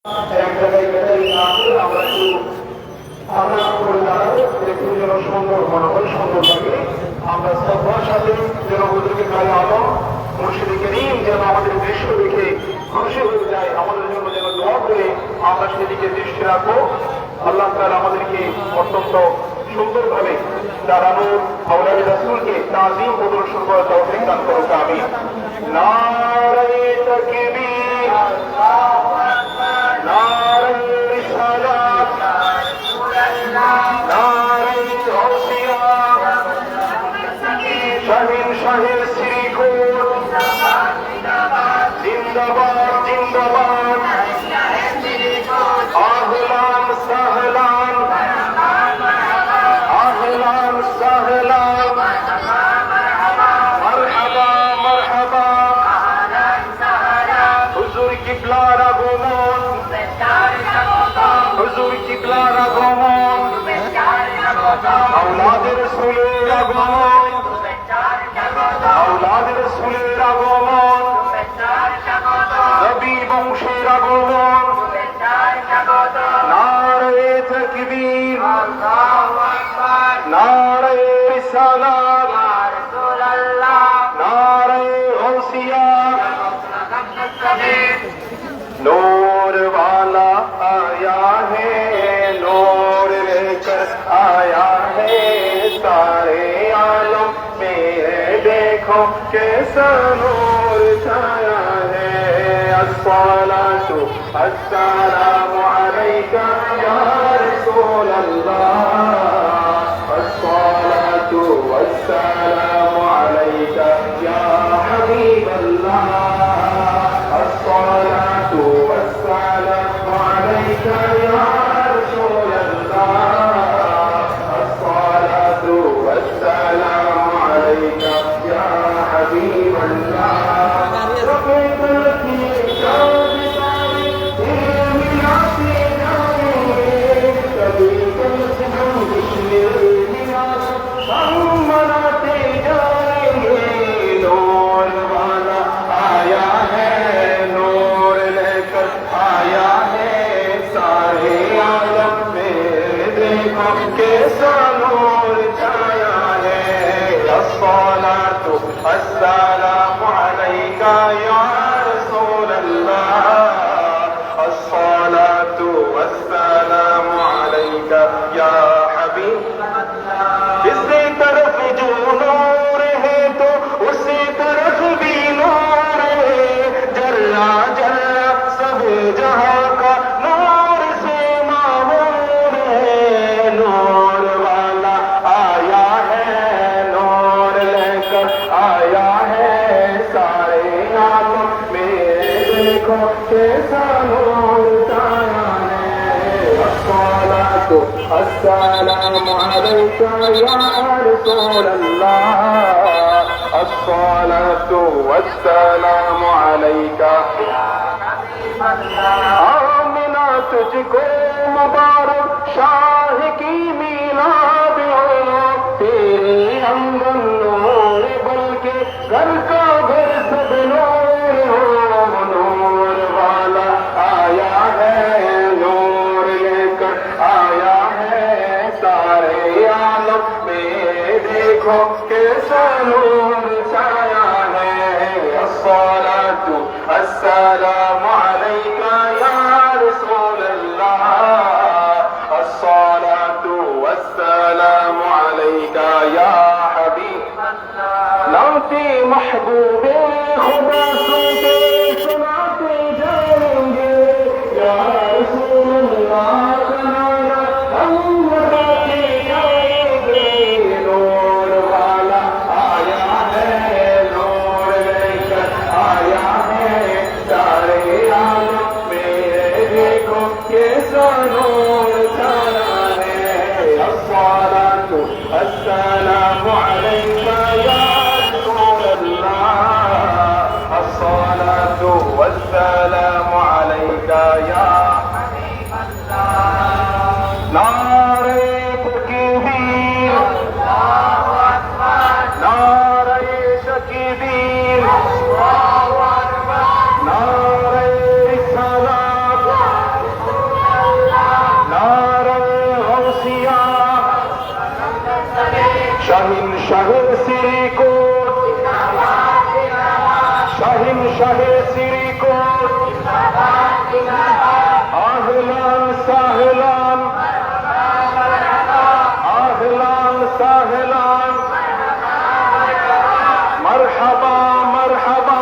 এক জায়গায় ব্যাটারি না করে আমরা একটু আমরা করে দাঁড়াবো, একটু যেন সুন্দর মনে হয়, সুন্দর লাগে। আমরা শ্রদ্ধার সাথে যেন ওদেরকে গায়ে আলম মুর্শিদে কারীম যেন আমাদের দৃশ্য দেখে খুশি হয়ে যায়, আমাদের জন্য যেন দোয়া করে আমরা সেদিকে দৃষ্টি রাখবো। আল্লাহ তাআলা আমাদেরকে অত্যন্ত সুন্দরভাবে দাঁড়ানোর আওলাদ রাসূলকে তাজিম প্রদর্শন করার তৌফিক দান করুক। আমিন। নারে তাকবীর, নারে রিসালাত, নারে গাউসিয়া, শাহিন শাহের শ্রীকোট, জিন্দাবাদ জিন্দাবাদ, আহলান সাহলান, আহলান সাহলান, মারহাবা মারহাবা, হুজুর কিবলার আগমন, হুজুর কিবলার আগমন, আওলাদের রাসূলের আগমন, আওলাদের রাসূলের আগমন, নবী বংশের আগমন। নারে তাকবীর, নারে রিসালাত, नारे गौसिया, नूर वाला आया है, नूर लेकर आया है, सारे आलम में देखो कैसा नूर छाया है। अस्सलातु अस्सलामु अलैका या रसूल अल्लाह, अस्सलातु वस्सलामु अलैका या हबीब अल्लाह, अस्सलातु वस्सलामु अलैका या रसूल अल्लाह, अस्सलातु वस्सलामु अलैका या हबीब अल्लाह। السلام عليك يا رسول الله، الصلاة والسلام عليك يا حبيب الله। इसी तरफ जो नूर है तो उसी तरफ भी नूर है, जल्ला जल्ला सब जहां का नूर से मामूर है। नूर वाला आया है, नूर लेकर आया है, सारे आलम में देखो कैसा नूर छाया है। अस्सलातु अस्सलामु अलैका या रसूल अल्लाह, अस्सलातु वस्सलामु अलैका या हबीब अल्लाह। आमिना तुझको मुबारक शाह की मीलाद हो, तेरे अंगन नूर बल्कि घर का घर सब नूर हो। नूर वाला आया है, नूर लेकर आया है, सारे आलम में देखो कैसा नूर छाया है। अस्सलातु अस्सलामु अलैका या रसूल अल्लाह, अस्सलातु वस्सलामु শাহের সিরিকোট শাহিন শাহের সিরিকোট আহলান সাহলান আহলান সাহলান মারহাবা মারহাবা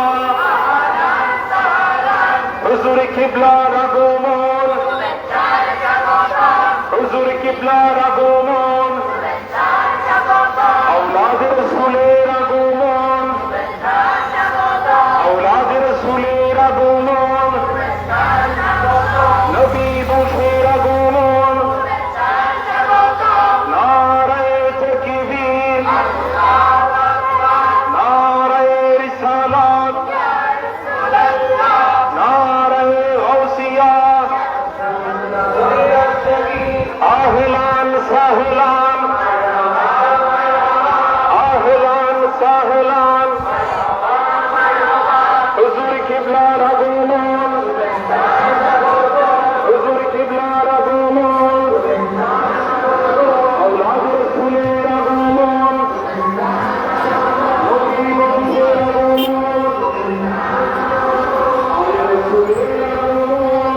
হুজুর কিবলার আগমন হুজুর কিবলার আগমন আওলাদ রাসূলের আগমন আওলাদ রাসূলের আগমন নবী বংশের আগমন নারায়ে তাকবীর নারায়ে রিসালাত নারায়ে গাউসিয়া আহলান সাহলান আহলান সাহলান হুজুর কিবলার আগমন হুজুর কিবলার আগমন আওলাদ রাসূলের আগমন নবী বংশের আগমন আওলাদ রাসূলের আগমন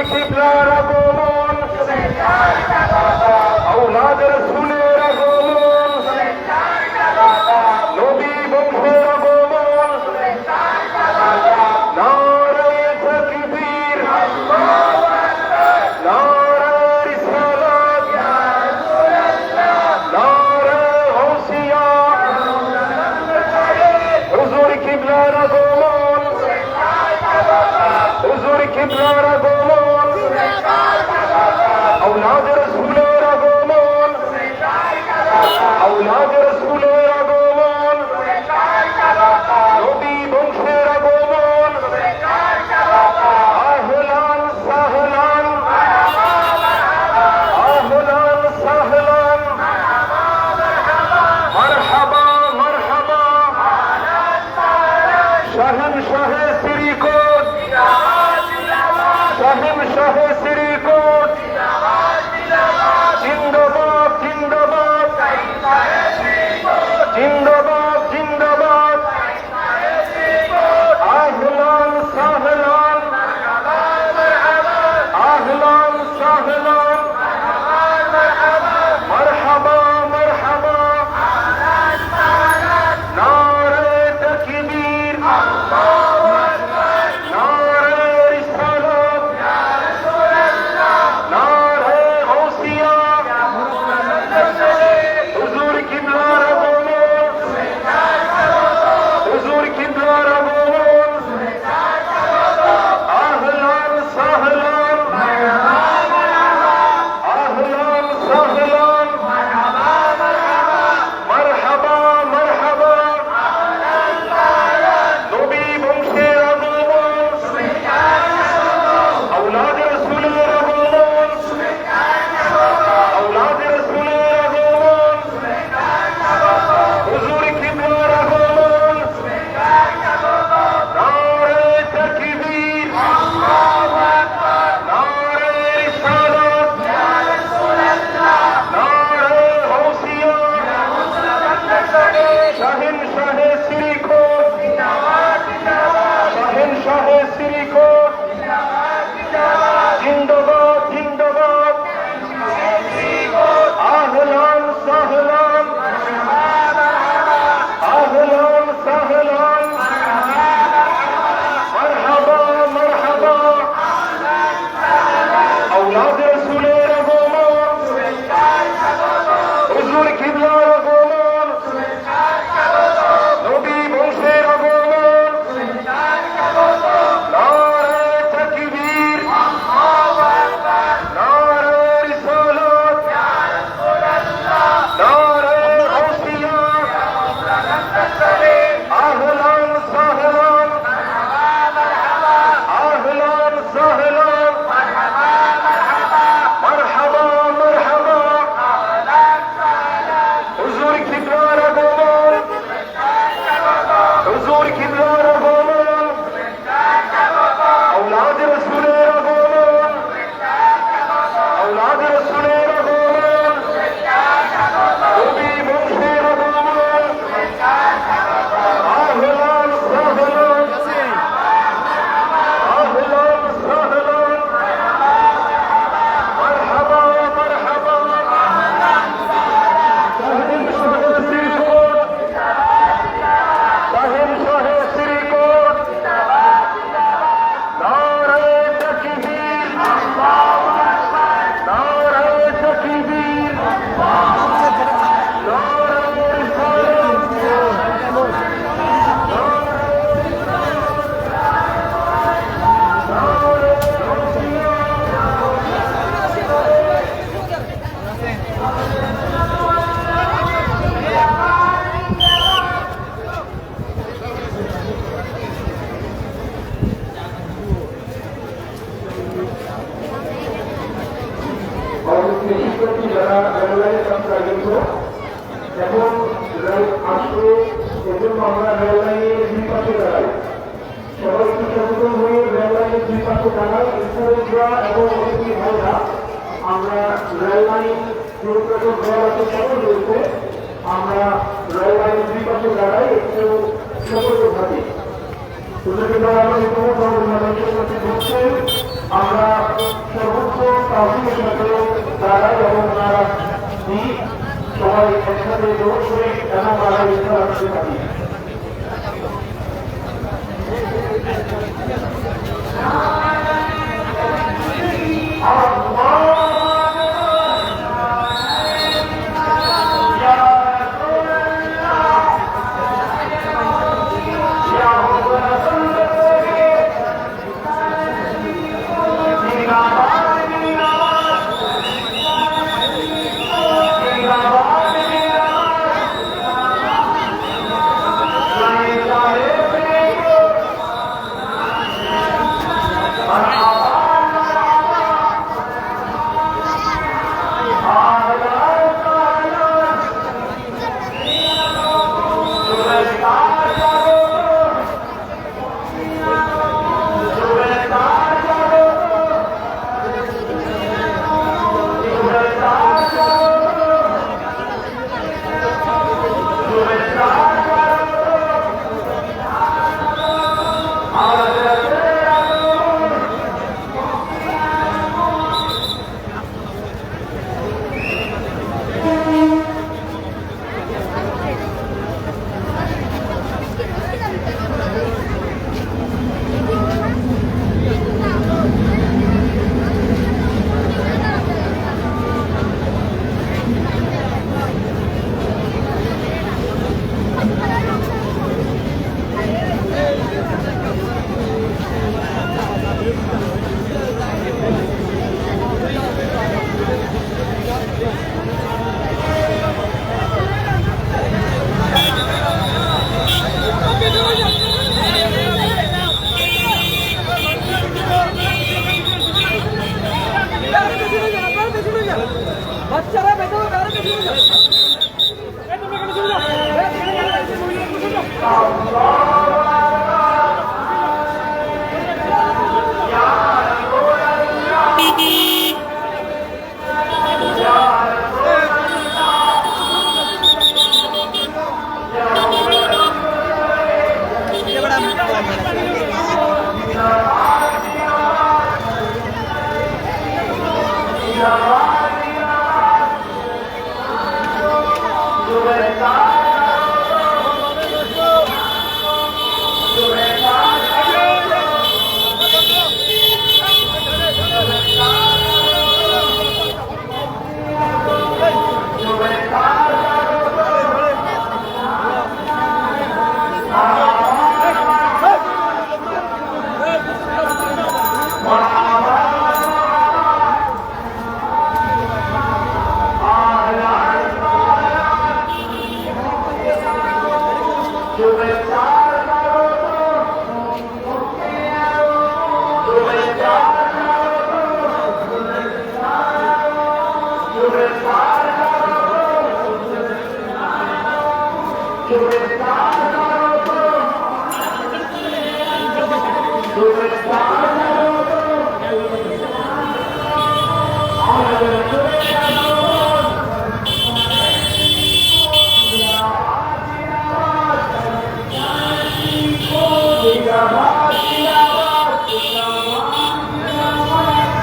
কিবলার আগমন, আওলাদ রাসূলের আগমন, নবী বংশের আগমন, নারে তাকবীর, নারে রিসালাত, নারে গাউসিয়া, হুজুর কিবলার আগমন, হুজুর কিবলার আগমন, আওলাদ রাসূলের আগমন, আওলাদ রাসূলের আগমন, নবী বংশের আগমন, আহলান সাহলান, আহলান সাহলান, মারহাবা মারহাবা, শাহেনশাহ শ্রীকোট, শাহেনশাহ শ্রীকোট, জিন্দাবাদ জিন্দাবাদ, জিন্দাবাদ জিন্দাবাদ, আহলান সাহলান, আহলান সাহলান, মারহাবা মারহাবা, নারে তাকবীর, নারে রিসালাত, নারে গাউসিয়া, হুজুর কিবলার আগমন, হুজুর কিবলার আগমন, আহলান সাহলান, আহলান সাহলান, মারহাবা মারহাবা, নবী বংশের আগমন, আওলাদ রাসূলের আগমন, আওলাদ রাসূলের আগমন, হুজুর কিবলার আগমন, নারে তাকবীর, নারে রিসালাত, নারে গাউসিয়া, শাহেনশাহ শ্রীকোট, শাহেনশাহ শ্রীকোট, জিন্দাবাদ জিন্দাবাদ, আহলান সাহলান, আহলান সাহলান, মারহাবা মারহাবা, আওলাদ রাসূলের আগমন, হুজুর কিবলার আগমন, নবী বংশের আগমন, নারে তাকবীর, নারে রিসালাত, নারে গাউসিয়া, আহলান সাহলান, আহলান সাহলান, মারহাবা মারহাবা, হুজুর কিবলার আগমন, হুজুর কিবলার আগমন, আওলাদ রাসূলের আগমন, আওলাদ রাসূলের আগমন, নবী বংশের আগমন, আহলান সাহলান, আহলান সাহলান, মারহাবা মারহাবা, শাহেনশাহ শ্রীকোট, শাহেনশাহ শ্রীকোট, নারে তাকবীর, নারে তাকবীর, নারে রিসালাত, নারে গাউসিয়া, অবশ্যই শিক্ষার্থী যারা রেললাইনের কাছে আগত, এখন রেল আসবে, এজন্য আমরা রেললাইনের দুই পাশে দাঁড়াই। সবাই একটু সচেতন হয়ে রেললাইনের দুই পাশে দাঁড়াই। স্টুডেন্টরা এবং অতিথি ভাইরা, আমরা রেললাইন পুরোপুরি ঘর আছে সকল রয়েছে, আমরা রেললাইনের দুই পাশে দাঁড়াই, একটু সতর্ক থাকি। আমরা নফির সাথে দাঁড়াই এবং ওনারা সবাই একসাথে জোর করে কেন মারা ইচ্ছা রাখতে পারি। বাচ্চারা বেতন কারো কিছু না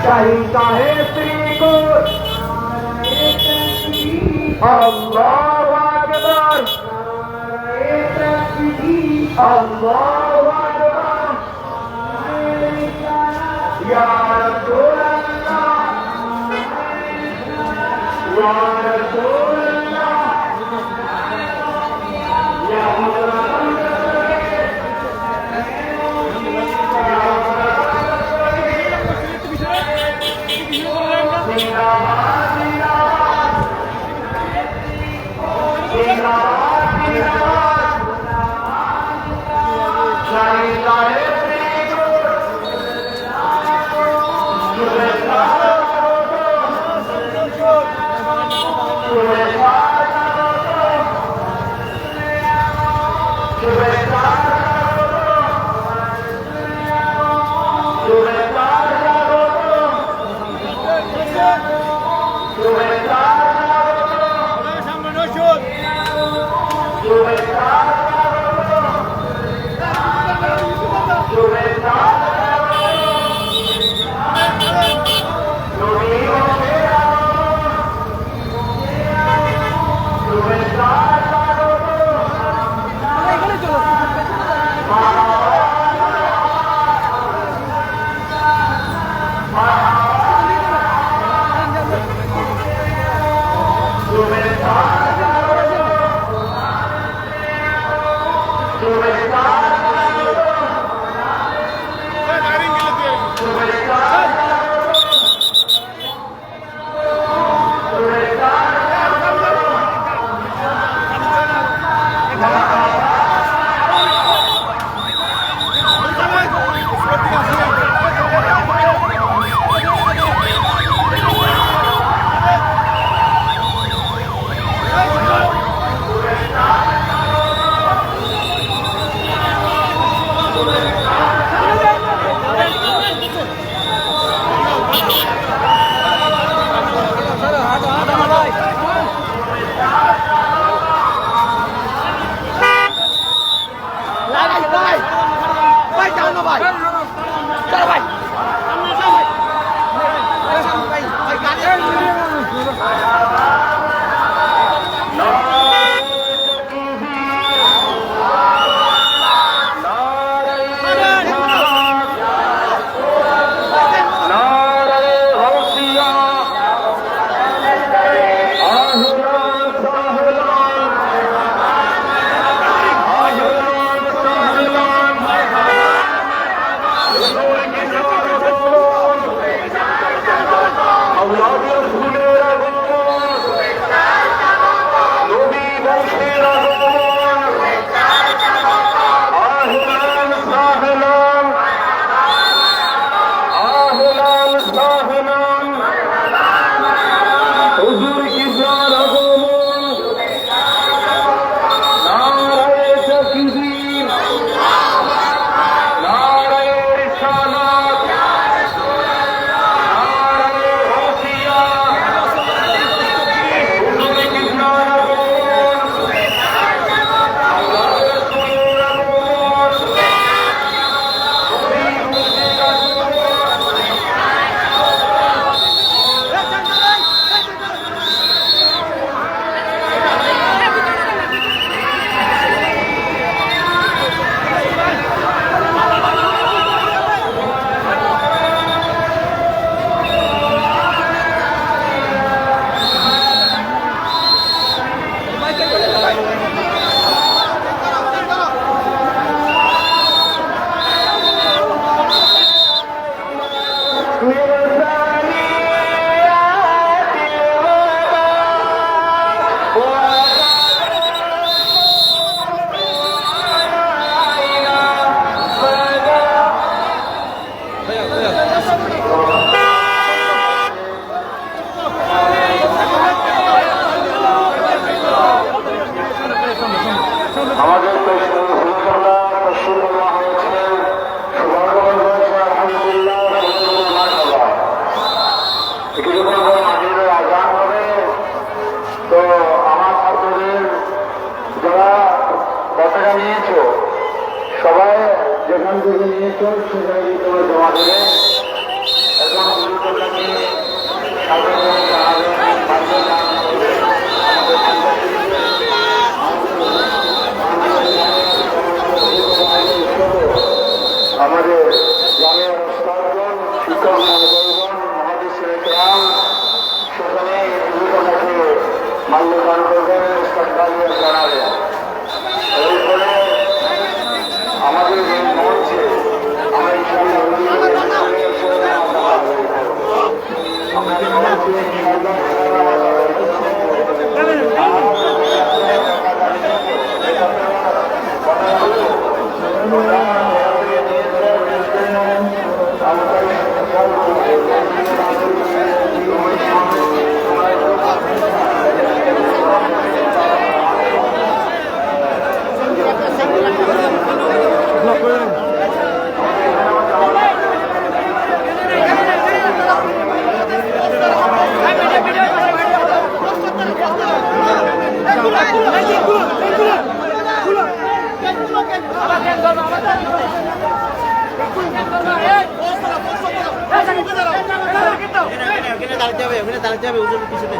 चाहता है श्री को अल्लाहु अकबर अल्लाहु अकबर या रसूल अल्लाह या रसूल अल्लाह या সেখানে ভিতরে জমা দেবে। এখন হুজুরদেরকে সাধারণ জানাবেন, বাড়িতে গান করবে। আমাদের গ্রামের স্তরজন শিক্ষক মহোদয়গণ মহাদেশের গ্রাম সেখানে জীবিকাকে মাল্যদান করবেন, শ্রদ্ধাঞ্জলি জানাবেন। এরপরে আমাদের এই মঞ্চে আমরা দাঁড়াতে হবে ওদের পিছনে।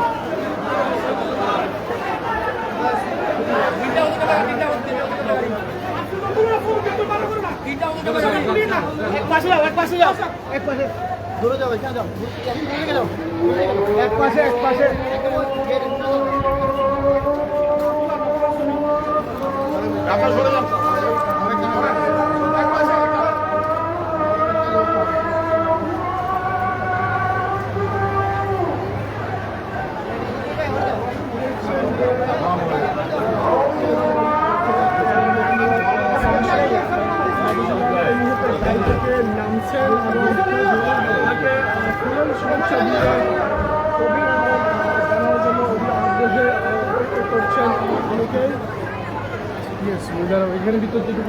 এক পাশে যাও, এক পাশে যাও, এক পাশে দূরে যাও, এখানে যাও, এক পাশে, এক পাশে। আপনার সরে যান। নামছেন এবং তাকে ফুলের শুভেচ্ছা দিয়ে কবি জানার জন্য অতি আগ্রহে অপেক্ষা করছেন অনেকেই। ইয়েস দাঁড়াও, এখানে ভিতর দিকে